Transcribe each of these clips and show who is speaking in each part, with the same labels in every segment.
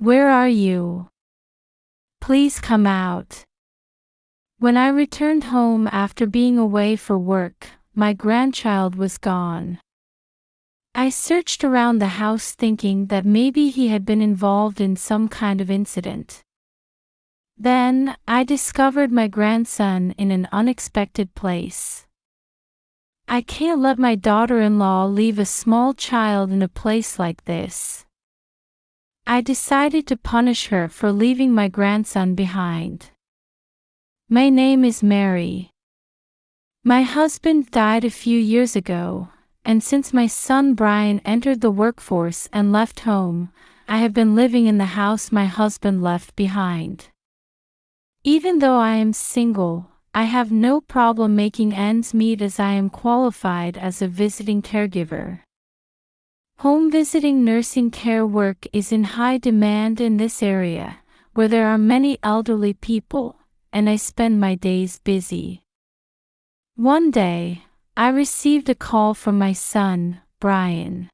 Speaker 1: Where are you? Please come out. When I returned home after being away for work, my grandchild was gone. I searched around the house thinking that maybe he had been involved in some kind of incident. Then, I discovered my grandson in an unexpected place. I can't let my daughter-in-law leave a small child in a place like this. I decided to punish her for leaving my grandson behind. My name is Mary. My husband died a few years ago, and since my son Brian entered the workforce and left home, I have been living in the house my husband left behind. Even though I am single, I have no problem making ends meet as I am qualified as a visiting caregiver. Home visiting nursing care work is in high demand in this area, where there are many elderly people, and I spend my days busy. One day, I received a call from my son, Brian.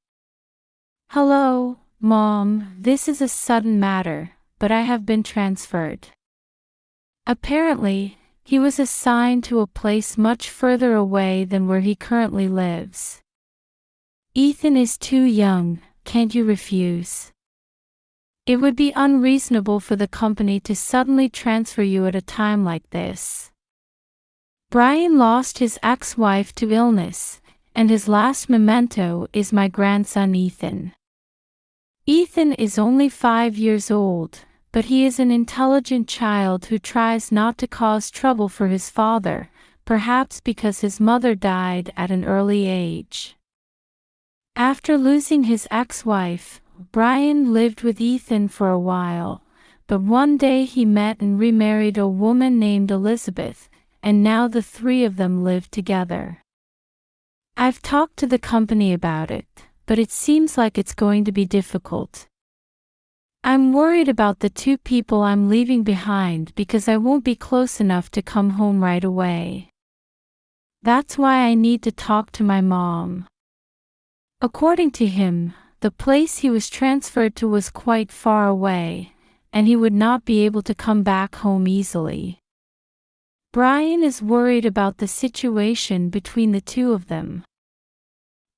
Speaker 1: "Hello, Mom, this is a sudden matter, but I have been transferred." Apparently, he was assigned to a place much further away than where he currently lives. "Ethan is too young, can't you refuse? It would be unreasonable for the company to suddenly transfer you at a time like this." Brian lost his ex-wife to illness, and his last memento is my grandson Ethan. Ethan is only 5 years old, but he is an intelligent child who tries not to cause trouble for his father, perhaps because his mother died at an early age. After losing his ex-wife, Brian lived with Ethan for a while, but one day he met and remarried a woman named Elizabeth, and now the three of them live together. I've talked to the company about it, but it seems like it's going to be difficult. I'm worried about the two people I'm leaving behind because I won't be close enough to come home right away. That's why I need to talk to my mom. According to him, the place he was transferred to was quite far away, and he would not be able to come back home easily. Brian is worried about the situation between the two of them.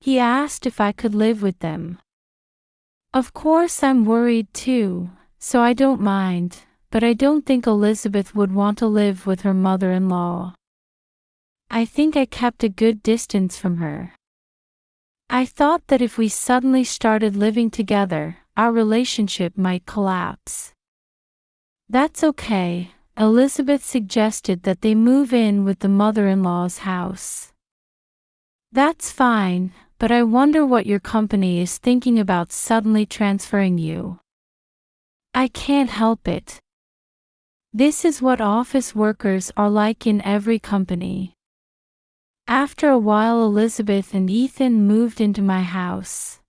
Speaker 1: He asked if I could live with them. Of course I'm worried too, so I don't mind, but I don't think Elizabeth would want to live with her mother-in-law. I think I kept a good distance from her. I thought that if we suddenly started living together, our relationship might collapse. That's okay. Elizabeth suggested that they move in with the mother-in-law's house. That's fine, but I wonder what your company is thinking about suddenly transferring you. I can't help it. This is what office workers are like in every company. After a while, Elizabeth and Ethan moved into my house.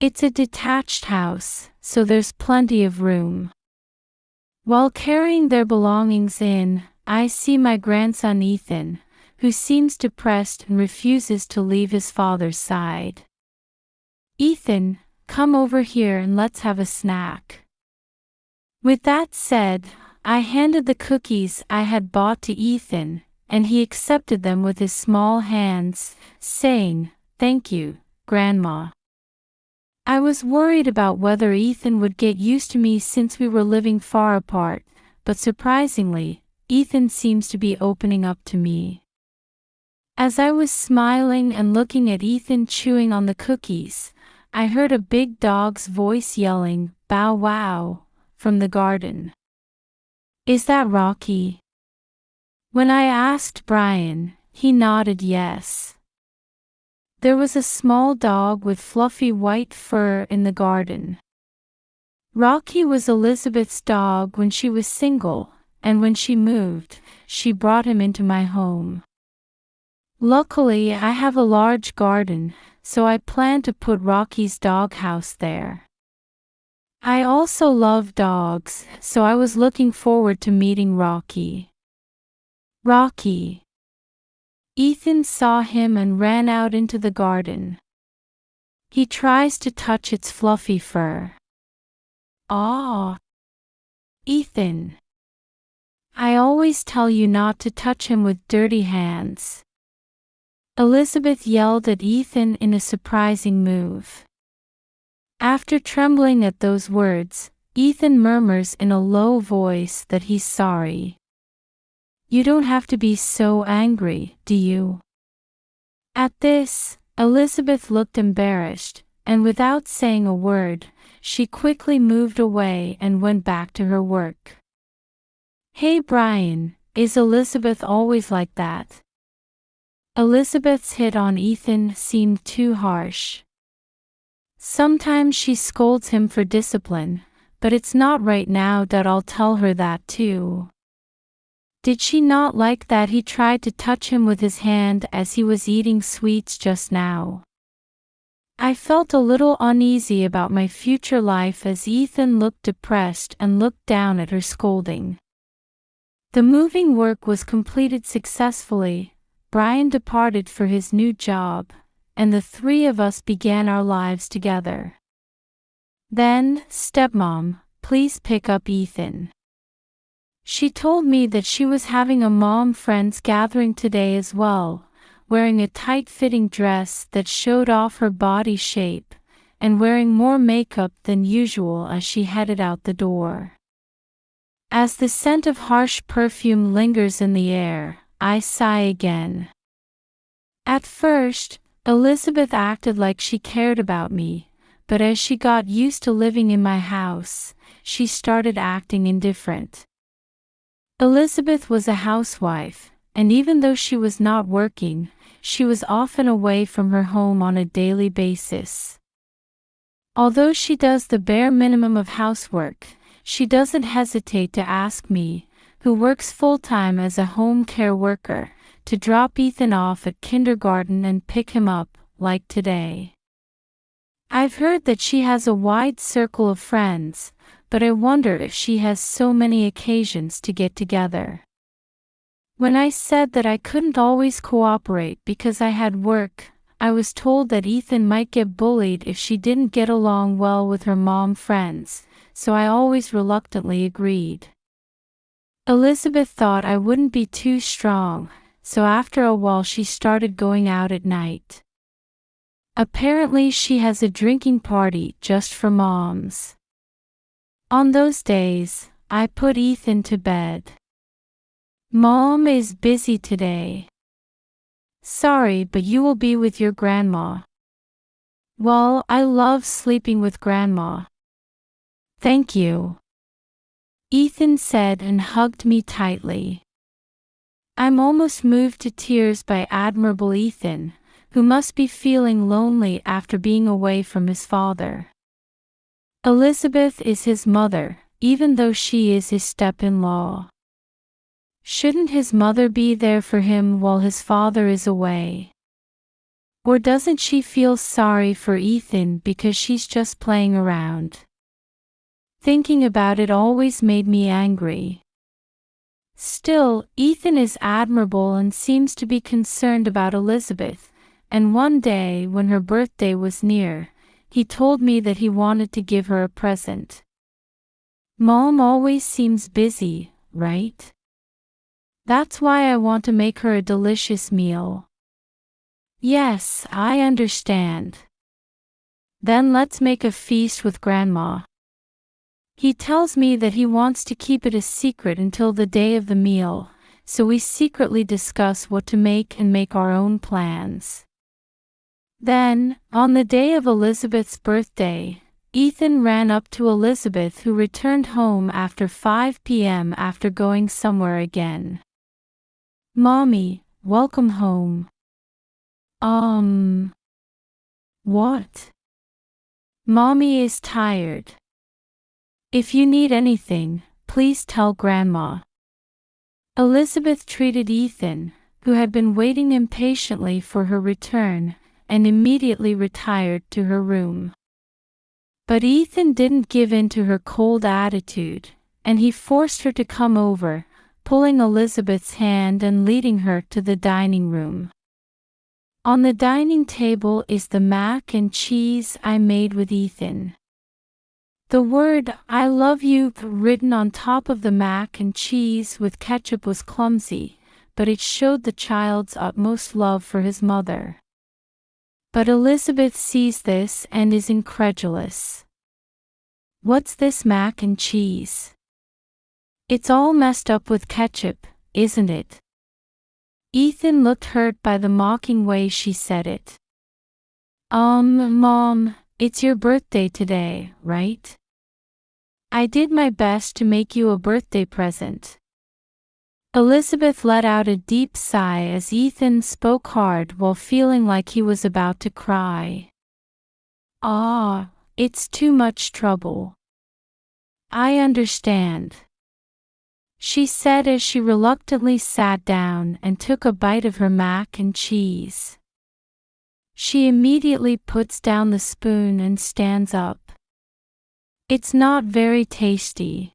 Speaker 1: It's a detached house, so there's plenty of room. While carrying their belongings in, I see my grandson Ethan, who seems depressed and refuses to leave his father's side. "Ethan, come over here and let's have a snack." With that said, I handed the cookies I had bought to Ethan, and he accepted them with his small hands, saying, "Thank you, Grandma." I was worried about whether Ethan would get used to me since we were living far apart, but surprisingly, Ethan seems to be opening up to me. As I was smiling and looking at Ethan chewing on the cookies, I heard a big dog's voice yelling, "Bow wow," from the garden. "Is that Rocky?" When I asked Brian, he nodded yes. There was a small dog with fluffy white fur in the garden. Rocky was Elizabeth's dog when she was single, and when she moved, she brought him into my home. Luckily, I have a large garden, so I plan to put Rocky's doghouse there. I also love dogs, so I was looking forward to meeting Rocky. "Rocky." Ethan saw him and ran out into the garden. He tries to touch its fluffy fur. "Aw, Ethan. I always tell you not to touch him with dirty hands." Elizabeth yelled at Ethan in a surprising move. After trembling at those words, Ethan murmurs in a low voice that he's sorry. "You don't have to be so angry, do you?" At this, Elizabeth looked embarrassed, and without saying a word, she quickly moved away and went back to her work. "Hey Brian, is Elizabeth always like that?" Elizabeth's hit on Ethan seemed too harsh. "Sometimes she scolds him for discipline, but it's not right now that I'll tell her that too." Did she not like that he tried to touch him with his hand as he was eating sweets just now? I felt a little uneasy about my future life as Ethan looked depressed and looked down at her scolding. The moving work was completed successfully. Brian departed for his new job, and the three of us began our lives together. Then, "Stepmom, please pick up Ethan." She told me that she was having a mom friends gathering today as well, wearing a tight-fitting dress that showed off her body shape, and wearing more makeup than usual as she headed out the door. As the scent of harsh perfume lingers in the air, I sigh again. At first, Elizabeth acted like she cared about me, but as she got used to living in my house, she started acting indifferent. Elizabeth was a housewife, and even though she was not working, she was often away from her home on a daily basis. Although she does the bare minimum of housework, she doesn't hesitate to ask me, who works full-time as a home care worker, to drop Ethan off at kindergarten and pick him up, like today. I've heard that she has a wide circle of friends, but I wonder if she has so many occasions to get together. When I said that I couldn't always cooperate because I had work, I was told that Ethan might get bullied if she didn't get along well with her mom friends, so I always reluctantly agreed. Elizabeth thought I wouldn't be too strong, so after a while she started going out at night. Apparently she has a drinking party just for moms. On those days, I put Ethan to bed. "Mom is busy today." "Sorry, but you will be with your grandma." "Well, I love sleeping with grandma." "Thank you," Ethan said and hugged me tightly. I'm almost moved to tears by admirable Ethan, who must be feeling lonely after being away from his father. Elizabeth is his mother, even though she is his step-in-law. Shouldn't his mother be there for him while his father is away? Or doesn't she feel sorry for Ethan because she's just playing around? Thinking about it always made me angry. Still, Ethan is admirable and seems to be concerned about Elizabeth, and one day when her birthday was near, he told me that he wanted to give her a present. Mom always seems busy, right? That's why I want to make her a delicious meal. Yes, I understand. Then let's make a feast with Grandma. He tells me that he wants to keep it a secret until the day of the meal, so we secretly discuss what to make and make our own plans. Then, on the day of Elizabeth's birthday, Ethan ran up to Elizabeth, who returned home after 5 p.m. after going somewhere again. "Mommy, welcome home." What? "Mommy is tired. If you need anything, please tell Grandma." Elizabeth treated Ethan, who had been waiting impatiently for her return, and immediately retired to her room. But Ethan didn't give in to her cold attitude, and he forced her to come over, pulling Elizabeth's hand and leading her to the dining room. On the dining table is the mac and cheese I made with Ethan. The word "I love you" written on top of the mac and cheese with ketchup was clumsy, but it showed the child's utmost love for his mother. But Elizabeth sees this and is incredulous. "What's this mac and cheese? It's all messed up with ketchup, isn't it?" Ethan looked hurt by the mocking way she said it. Mom, it's your birthday today, right? I did my best to make you a birthday present." Elizabeth let out a deep sigh as Ethan spoke hard while feeling like he was about to cry. It's too much trouble. I understand," she said as she reluctantly sat down and took a bite of her mac and cheese. She immediately puts down the spoon and stands up. "It's not very tasty.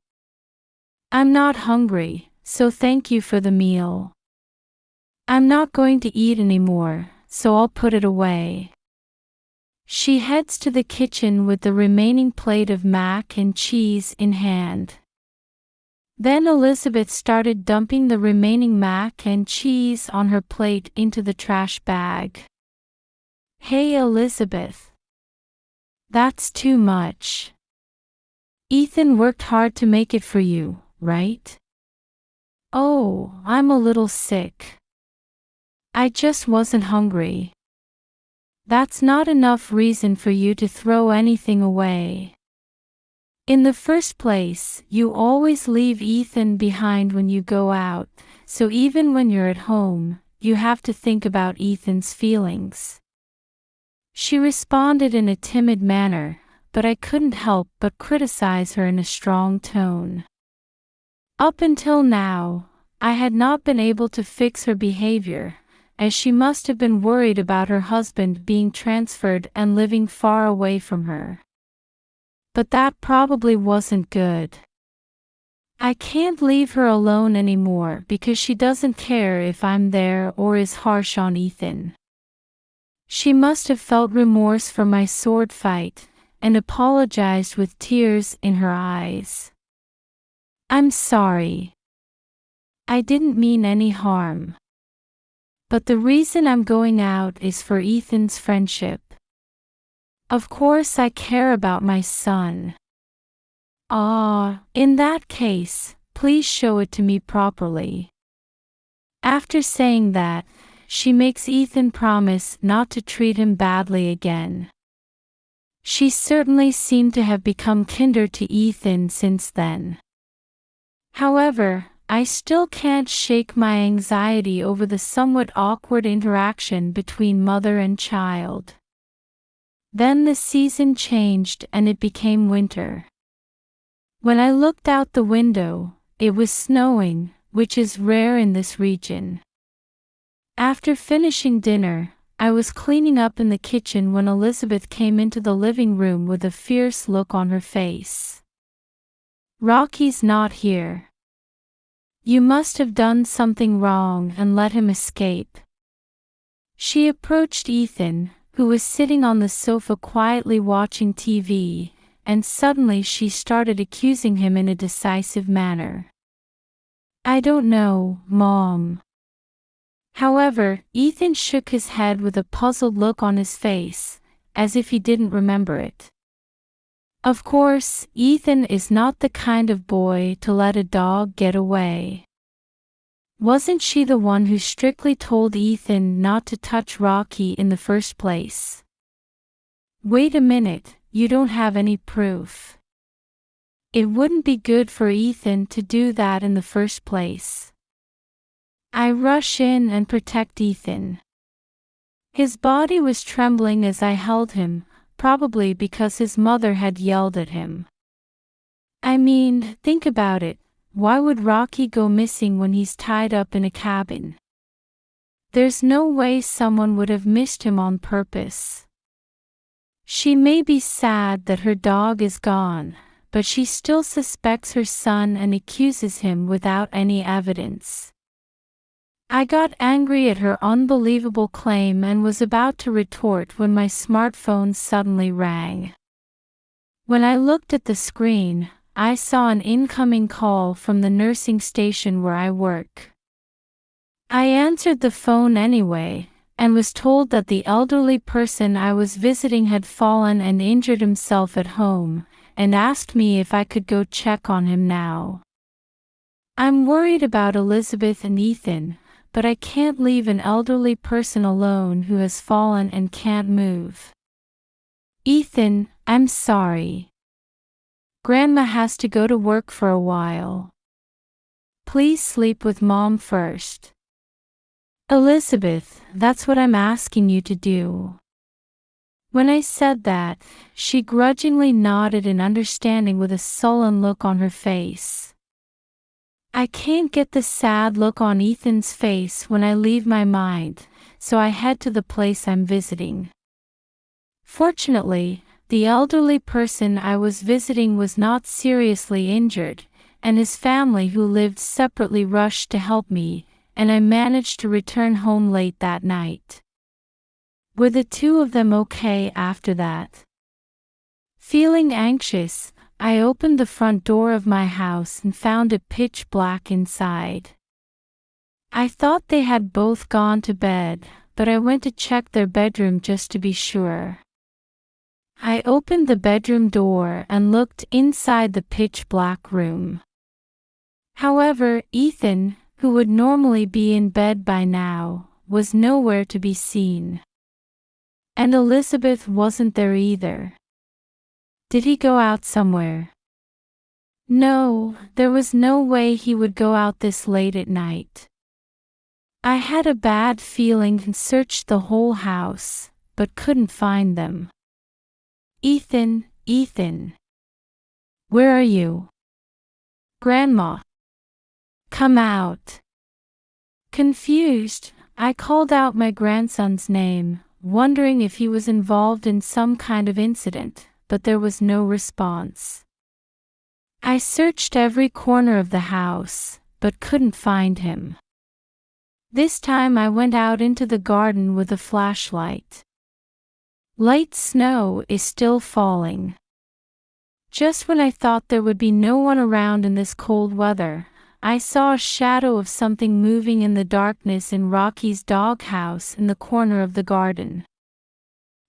Speaker 1: I'm not hungry, so thank you for the meal. I'm not going to eat anymore, so I'll put it away." She heads to the kitchen with the remaining plate of mac and cheese in hand. Then Elizabeth started dumping the remaining mac and cheese on her plate into the trash bag. "Hey Elizabeth. That's too much. Ethan worked hard to make it for you, right?" "Oh, I'm a little sick. I just wasn't hungry." "That's not enough reason for you to throw anything away. In the first place, you always leave Ethan behind when you go out, so even when you're at home, you have to think about Ethan's feelings." She responded in a timid manner, but I couldn't help but criticize her in a strong tone. Up until now, I had not been able to fix her behavior, as she must have been worried about her husband being transferred and living far away from her. But that probably wasn't good. I can't leave her alone anymore because she doesn't care if I'm there or is harsh on Ethan. She must have felt remorse for my sword fight and apologized with tears in her eyes. "I'm sorry. I didn't mean any harm. But the reason I'm going out is for Ethan's friendship. Of course I care about my son." In that case, please show it to me properly." After saying that, she makes Ethan promise not to treat him badly again. She certainly seemed to have become kinder to Ethan since then. However, I still can't shake my anxiety over the somewhat awkward interaction between mother and child. Then the season changed and it became winter. When I looked out the window, it was snowing, which is rare in this region. After finishing dinner, I was cleaning up in the kitchen when Elizabeth came into the living room with a fierce look on her face. "Rocky's not here. You must have done something wrong and let him escape." She approached Ethan, who was sitting on the sofa quietly watching TV, and suddenly she started accusing him in a decisive manner. "I don't know, Mom." However, Ethan shook his head with a puzzled look on his face, as if he didn't remember it. Of course, Ethan is not the kind of boy to let a dog get away. Wasn't she the one who strictly told Ethan not to touch Rocky in the first place? Wait a minute, you don't have any proof. It wouldn't be good for Ethan to do that in the first place. I rush in and protect Ethan. His body was trembling as I held him, probably because his mother had yelled at him. I mean, think about it. Why would Rocky go missing when he's tied up in a cabin? There's no way someone would have missed him on purpose. She may be sad that her dog is gone, but she still suspects her son and accuses him without any evidence. I got angry at her unbelievable claim and was about to retort when my smartphone suddenly rang. When I looked at the screen, I saw an incoming call from the nursing station where I work. I answered the phone anyway, and was told that the elderly person I was visiting had fallen and injured himself at home, and asked me if I could go check on him now. I'm worried about Elizabeth and Ethan, but I can't leave an elderly person alone who has fallen and can't move. Ethan, I'm sorry. Grandma has to go to work for a while. Please sleep with Mom first. Elizabeth, that's what I'm asking you to do. When I said that, she grudgingly nodded in understanding with a sullen look on her face. I can't get the sad look on Ethan's face when I leave my mind, so I head to the place I'm visiting. Fortunately, the elderly person I was visiting was not seriously injured, and his family who lived separately rushed to help me, and I managed to return home late that night. Were the two of them okay after that? Feeling anxious, I opened the front door of my house and found it pitch black inside. I thought they had both gone to bed, but I went to check their bedroom just to be sure. I opened the bedroom door and looked inside the pitch black room. However, Ethan, who would normally be in bed by now, was nowhere to be seen. And Elizabeth wasn't there either. Did he go out somewhere? No, there was no way he would go out this late at night. I had a bad feeling and searched the whole house, but couldn't find them. Ethan, Ethan. Where are you? Grandma. Come out. Confused, I called out my grandson's name, wondering if he was involved in some kind of incident, but there was no response. I searched every corner of the house, but couldn't find him. This time I went out into the garden with a flashlight. Light snow is still falling. Just when I thought there would be no one around in this cold weather, I saw a shadow of something moving in the darkness in Rocky's doghouse in the corner of the garden.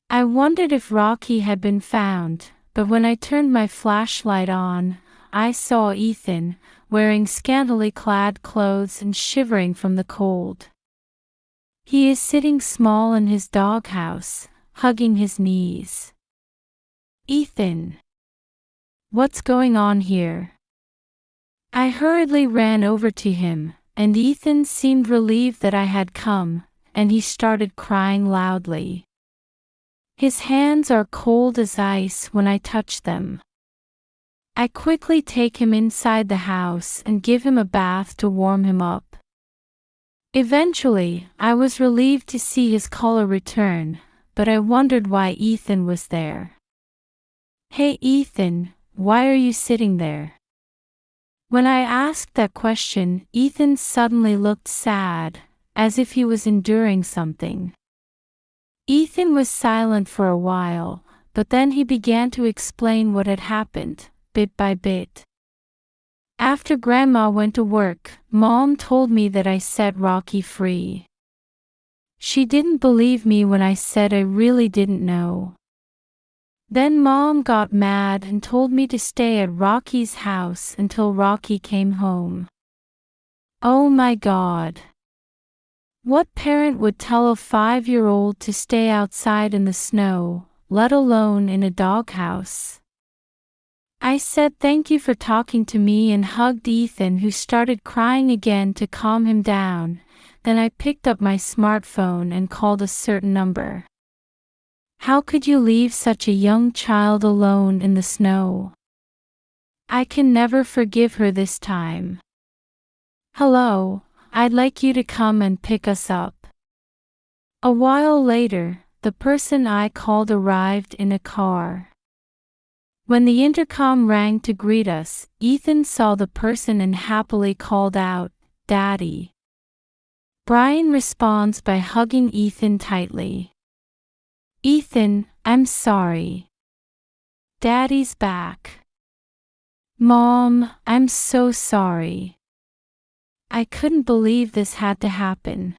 Speaker 1: I wondered if Rocky had been found, but when I turned my flashlight on, I saw Ethan, wearing scantily clad clothes and shivering from the cold. He is sitting small in his doghouse, hugging his knees. Ethan. What's going on here? I hurriedly ran over to him, and Ethan seemed relieved that I had come, and he started crying loudly. His hands are cold as ice when I touch them. I quickly take him inside the house and give him a bath to warm him up. Eventually, I was relieved to see his color return, but I wondered why Ethan was there. Hey Ethan, why are you sitting there? When I asked that question, Ethan suddenly looked sad, as if he was enduring something. Ethan was silent for a while, but then he began to explain what had happened, bit by bit. After Grandma went to work, Mom told me that I set Rocky free. She didn't believe me when I said I really didn't know. Then Mom got mad and told me to stay at Rocky's house until Rocky came home. Oh my God. What parent would tell a 5-year-old to stay outside in the snow, let alone in a doghouse? I said thank you for talking to me and hugged Ethan, who started crying again to calm him down. Then I picked up my smartphone and called a certain number. How could you leave such a young child alone in the snow? I can never forgive her this time. Hello, I'd like you to come and pick us up. A while later, the person I called arrived in a car. When the intercom rang to greet us, Ethan saw the person and happily called out, "Daddy." Brian responds by hugging Ethan tightly. Ethan, I'm sorry. Daddy's back. Mom, I'm so sorry. I couldn't believe this had to happen.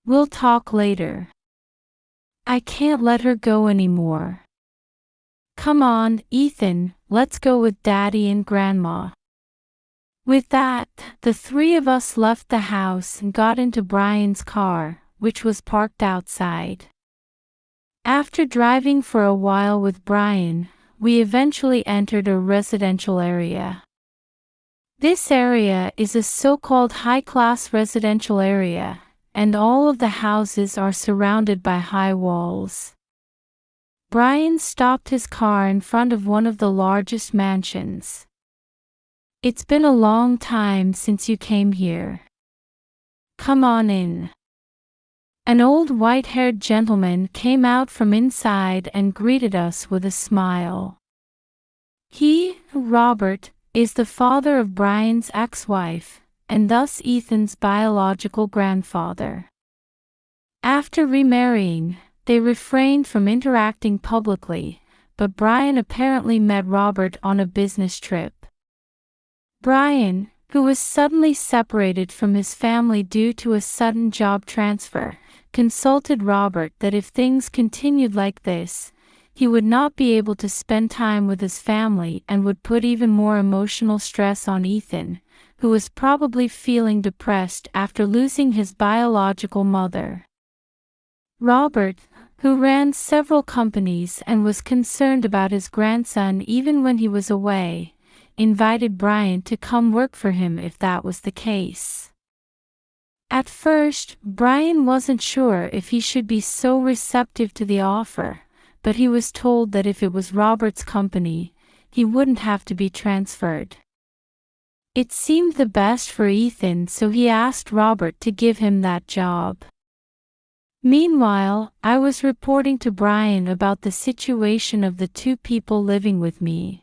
Speaker 1: We'll talk later. I can't let her go anymore. Come on, Ethan, let's go with Daddy and Grandma. With that, the three of us left the house and got into Brian's car, which was parked outside. After driving for a while with Brian, we eventually entered a residential area. This area is a so-called high-class residential area, and all of the houses are surrounded by high walls. Brian stopped his car in front of one of the largest mansions. It's been a long time since you came here. Come on in. An old white-haired gentleman came out from inside and greeted us with a smile. He, Robert, is the father of Brian's ex-wife, and thus Ethan's biological grandfather. After remarrying, they refrained from interacting publicly, but Brian apparently met Robert on a business trip. Brian, who was suddenly separated from his family due to a sudden job transfer, consulted Robert that if things continued like this, he would not be able to spend time with his family and would put even more emotional stress on Ethan, who was probably feeling depressed after losing his biological mother. Robert, who ran several companies and was concerned about his grandson even when he was away, invited Brian to come work for him if that was the case. At first, Brian wasn't sure if he should be so receptive to the offer, but he was told that if it was Robert's company, he wouldn't have to be transferred. It seemed the best for Ethan, so he asked Robert to give him that job. Meanwhile, I was reporting to Brian about the situation of the two people living with me.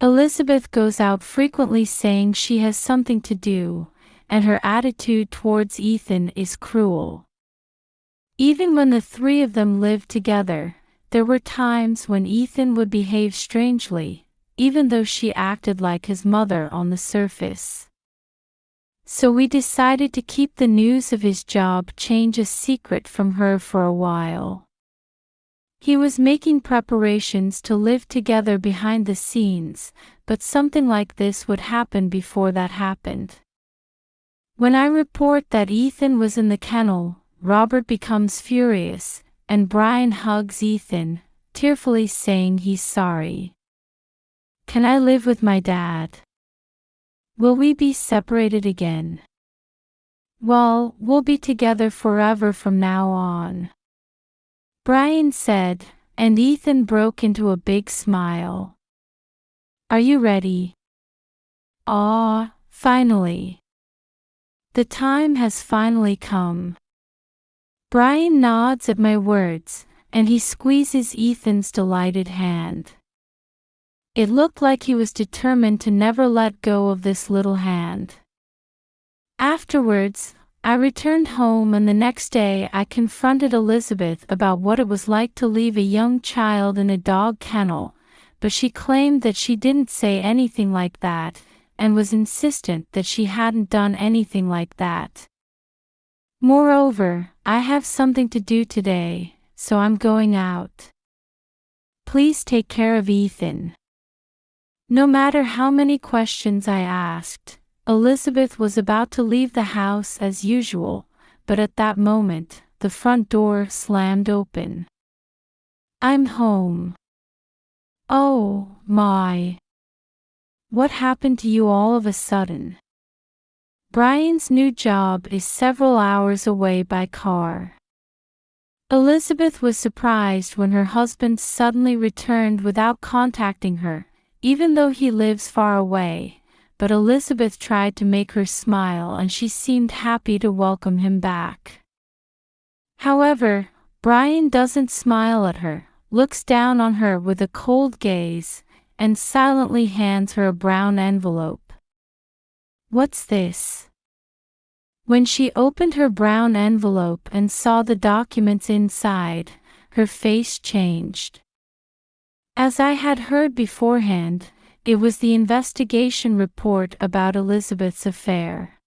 Speaker 1: Elizabeth goes out frequently saying she has something to do, and her attitude towards Ethan is cruel. Even when the three of them lived together, there were times when Ethan would behave strangely, even though she acted like his mother on the surface. So we decided to keep the news of his job change a secret from her for a while. He was making preparations to live together behind the scenes, but something like this would happen before that happened. When I report that Ethan was in the kennel, Robert becomes furious, and Brian hugs Ethan, tearfully saying he's sorry. Can I live with my dad? Will we be separated again? Well, we'll be together forever from now on, Brian said, and Ethan broke into a big smile. Are you ready? Ah, finally. The time has finally come. Brian nods at my words, and he squeezes Ethan's delighted hand. It looked like he was determined to never let go of this little hand. Afterwards, I returned home, and the next day I confronted Elizabeth about what it was like to leave a young child in a dog kennel, but she claimed that she didn't say anything like that, and was insistent that she hadn't done anything like that. Moreover, I have something to do today, so I'm going out. Please take care of Ethan. No matter how many questions I asked, Elizabeth was about to leave the house as usual, but at that moment, the front door slammed open. I'm home. Oh, my. What happened to you all of a sudden? Brian's new job is several hours away by car. Elizabeth was surprised when her husband suddenly returned without contacting her, even though he lives far away, but Elizabeth tried to make her smile and she seemed happy to welcome him back. However, Brian doesn't smile at her, looks down on her with a cold gaze, and silently hands her a brown envelope. What's this? When she opened her brown envelope and saw the documents inside, her face changed. As I had heard beforehand, it was the investigation report about Elizabeth's affair.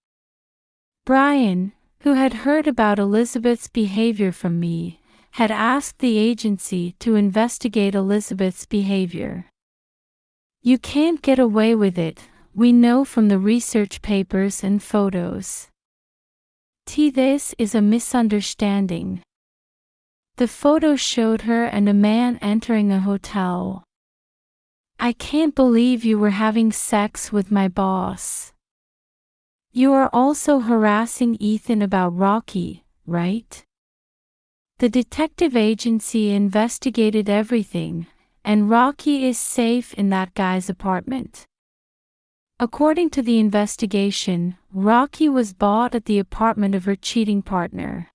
Speaker 1: Brian, who had heard about Elizabeth's behavior from me, had asked the agency to investigate Elizabeth's behavior. You can't get away with it, we know from the research papers and photos. This is a misunderstanding. The photo showed her and a man entering a hotel. I can't believe you were having sex with my boss. You are also harassing Ethan about Rocky, right? The detective agency investigated everything, and Rocky is safe in that guy's apartment. According to the investigation, Rocky was bought at the apartment of her cheating partner.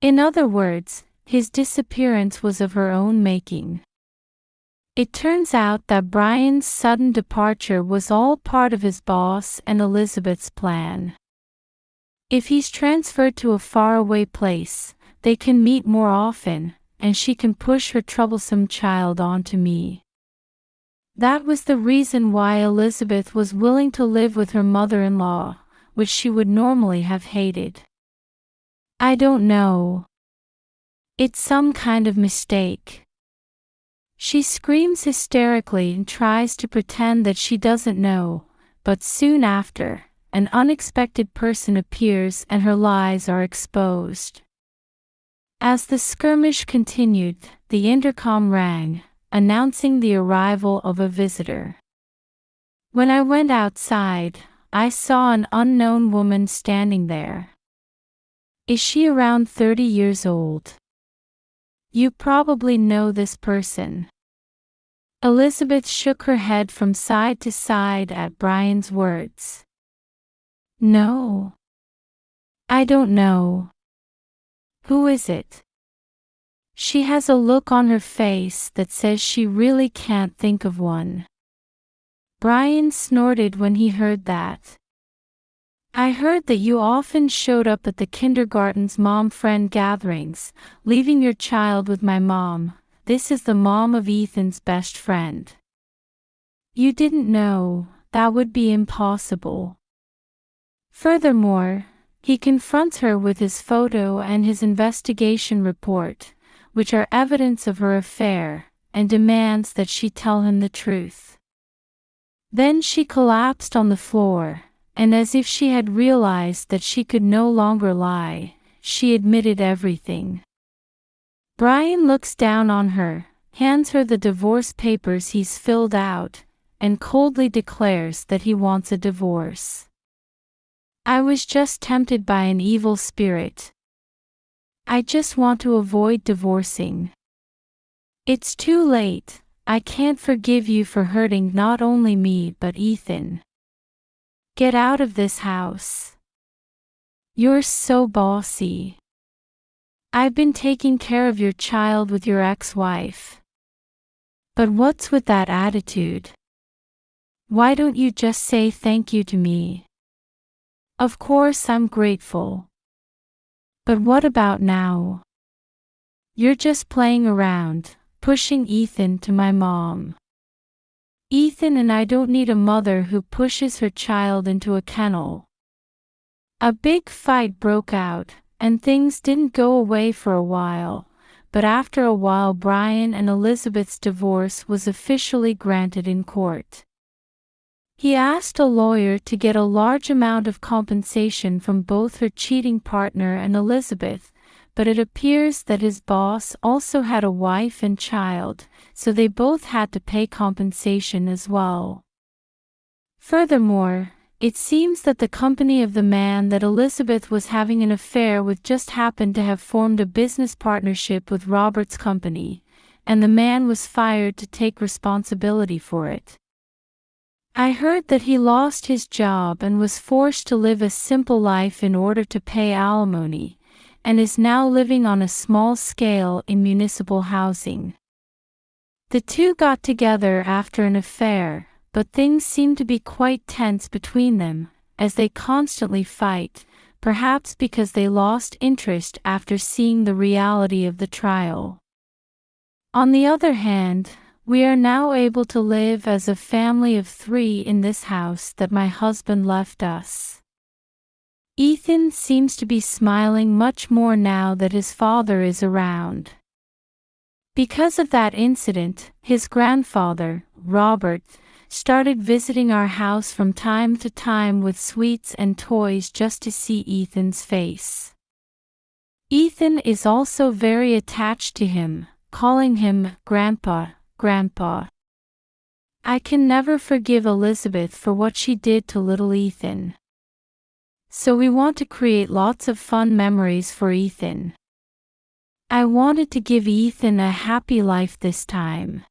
Speaker 1: In other words, his disappearance was of her own making. It turns out that Brian's sudden departure was all part of his boss and Elizabeth's plan. If he's transferred to a faraway place, they can meet more often, and she can push her troublesome child onto me. That was the reason why Elizabeth was willing to live with her mother-in-law, which she would normally have hated. I don't know. It's some kind of mistake. She screams hysterically and tries to pretend that she doesn't know, but soon after, an unexpected person appears and her lies are exposed. As the skirmish continued, the intercom rang, announcing the arrival of a visitor. When I went outside, I saw an unknown woman standing there. Is she around 30 years old? You probably know this person. Elizabeth shook her head from side to side at Brian's words. No. I don't know. Who is it? She has a look on her face that says she really can't think of one. Brian snorted when he heard that. I heard that you often showed up at the kindergarten's mom-friend gatherings, leaving your child with my mom. This is the mom of Ethan's best friend. You didn't know, that would be impossible. Furthermore, he confronts her with his photo and his investigation report, which are evidence of her affair, and demands that she tell him the truth. Then she collapsed on the floor, and as if she had realized that she could no longer lie, she admitted everything. Brian looks down on her, hands her the divorce papers he's filled out, and coldly declares that he wants a divorce. I was just tempted by an evil spirit. I just want to avoid divorcing. It's too late, I can't forgive you for hurting not only me but Ethan. Get out of this house. You're so bossy. I've been taking care of your child with your ex-wife. But what's with that attitude? Why don't you just say thank you to me? Of course I'm grateful. But what about now? You're just playing around, pushing Ethan to my mom. Ethan and I don't need a mother who pushes her child into a kennel. A big fight broke out, and things didn't go away for a while, but after a while Brian and Elizabeth's divorce was officially granted in court. He asked a lawyer to get a large amount of compensation from both her cheating partner and Elizabeth, but it appears that his boss also had a wife and child, so they both had to pay compensation as well. Furthermore, it seems that the company of the man that Elizabeth was having an affair with just happened to have formed a business partnership with Robert's company, and the man was fired to take responsibility for it. I heard that he lost his job and was forced to live a simple life in order to pay alimony, and is now living on a small scale in municipal housing. The two got together after an affair, but things seem to be quite tense between them, as they constantly fight, perhaps because they lost interest after seeing the reality of the trial. On the other hand, We are now able to live as a family of 3 in this house that my husband left us. Ethan seems to be smiling much more now that his father is around. Because of that incident, his grandfather, Robert, started visiting our house from time to time with sweets and toys just to see Ethan's face. Ethan is also very attached to him, calling him Grandpa, Grandpa. I can never forgive Elizabeth for what she did to little Ethan. So we want to create lots of fun memories for Ethan. I wanted to give Ethan a happy life this time.